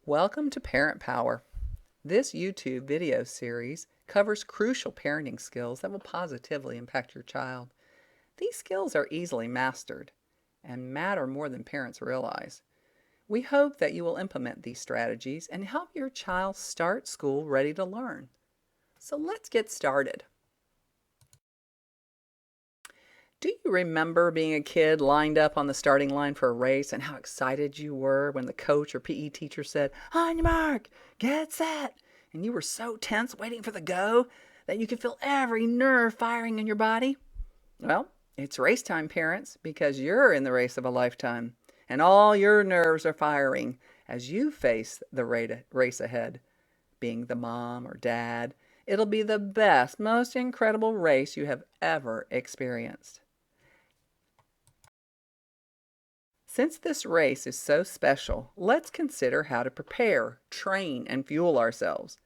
Welcome to Parent Power. This YouTube video series covers crucial parenting skills that will positively impact your child. These skills are easily mastered and matter more than parents realize. We hope that you will implement these strategies and help your child start school ready to learn. So let's get started. Do you remember being a kid lined up on the starting line for a race and how excited you were when the coach or PE teacher said, "On your mark, get set," and you were so tense waiting for the go that you could feel every nerve firing in your body? Well, it's race time, parents, because you're in the race of a lifetime, and all your nerves are firing as you face the race ahead. Being the mom or dad, it'll be the best, most incredible race you have ever experienced. Since this race is so special, let's consider how to prepare, train, and fuel ourselves.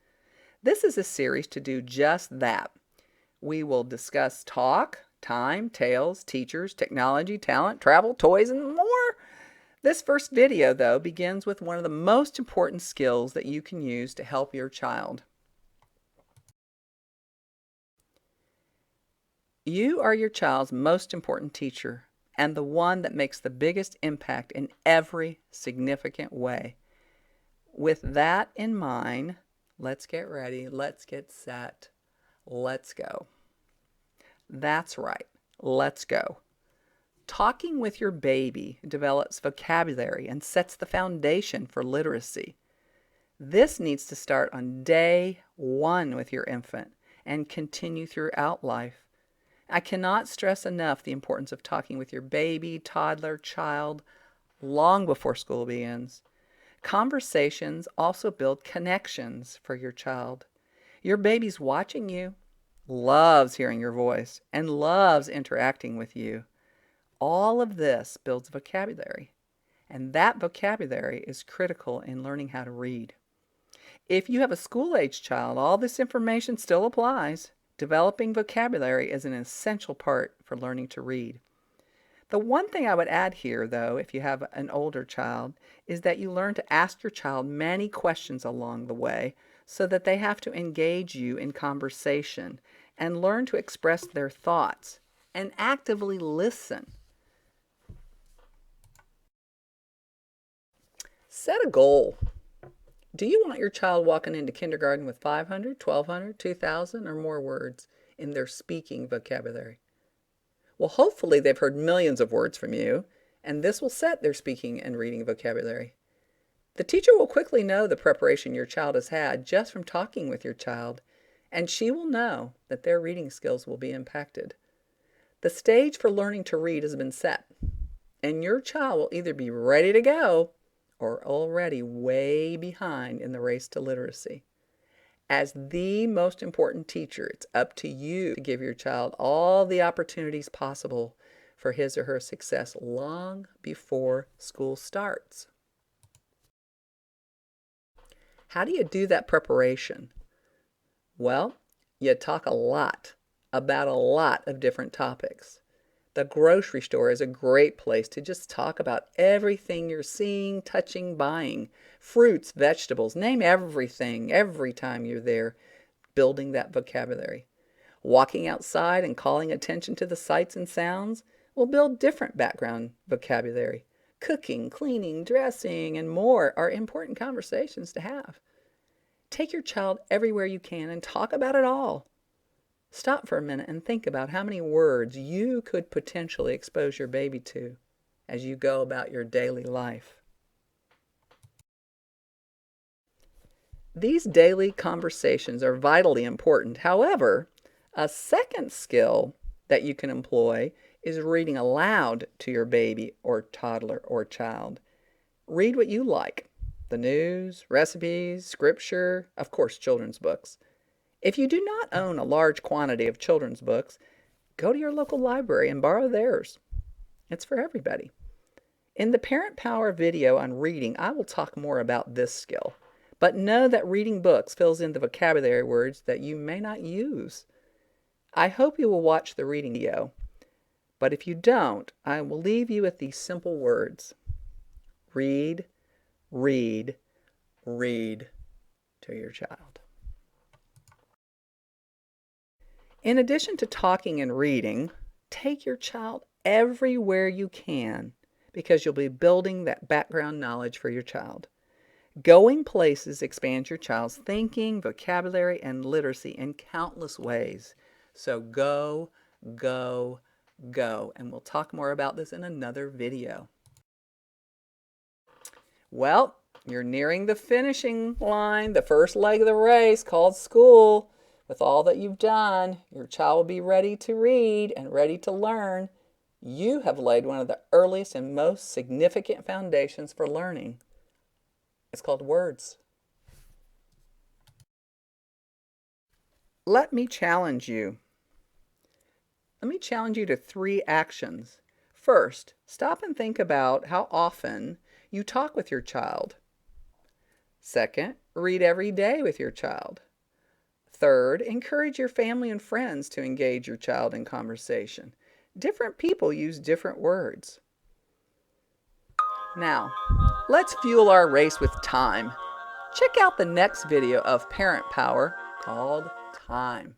This is a series to do just that. We will discuss talk, time, tales, teachers, technology, talent, travel, toys, and more. This first video, though, begins with one of the most important skills that you can use to help your child. You are your child's most important teacher, and the one that makes the biggest impact in every significant way. With that in mind, let's get ready, let's get set, let's go. That's right, let's go. Talking with your baby develops vocabulary and sets the foundation for literacy. This needs to start on day one with your infant and continue throughout life. I cannot stress enough the importance of talking with your baby, toddler, child long before school begins. Conversations also build connections for your child. Your baby's watching you, loves hearing your voice, and loves interacting with you. All of this builds vocabulary, and that vocabulary is critical in learning how to read. If you have a school-age child, all this information still applies. Developing vocabulary is an essential part for learning to read. The one thing I would add here, though, if you have an older child, is that you learn to ask your child many questions along the way so that they have to engage you in conversation and learn to express their thoughts and actively listen. Set a goal. Do you want your child walking into kindergarten with 500, 1,200, 2,000, or more words in their speaking vocabulary? Well, hopefully they've heard millions of words from you, and this will set their speaking and reading vocabulary. The teacher will quickly know the preparation your child has had just from talking with your child, and she will know that their reading skills will be impacted. The stage for learning to read has been set, and your child will either be ready to go or already way behind in the race to literacy. As the most important teacher, it's up to you to give your child all the opportunities possible for his or her success long before school starts. How do you do that preparation? Well, you talk a lot about a lot of different topics. The grocery store is a great place to just talk about everything you're seeing, touching, buying. Fruits, vegetables, name everything every time you're there, building that vocabulary. Walking outside and calling attention to the sights and sounds will build different background vocabulary. Cooking, cleaning, dressing, and more are important conversations to have. Take your child everywhere you can and talk about it all. Stop for a minute and think about how many words you could potentially expose your baby to as you go about your daily life. These daily conversations are vitally important. However, a second skill that you can employ is reading aloud to your baby or toddler or child. Read what you like: the news, recipes, scripture, of course, children's books. If you do not own a large quantity of children's books, go to your local library and borrow theirs. It's for everybody. In the Parent Power video on reading, I will talk more about this skill. But know that reading books fills in the vocabulary words that you may not use. I hope you will watch the reading video. But if you don't, I will leave you with these simple words: read, read, read to your child. In addition to talking and reading, take your child everywhere you can because you'll be building that background knowledge for your child. Going places expands your child's thinking, vocabulary, and literacy in countless ways. So go, go, go. And we'll talk more about this in another video. Well, you're nearing the finishing line, the first leg of the race called school. With all that you've done, your child will be ready to read and ready to learn. You have laid one of the earliest and most significant foundations for learning. It's called words. Let me challenge you. Let me challenge you to 3 actions. First, stop and think about how often you talk with your child. Second, read every day with your child. Third, encourage your family and friends to engage your child in conversation. Different people use different words. Now, let's fuel our race with time. Check out the next video of Parent Power called Time.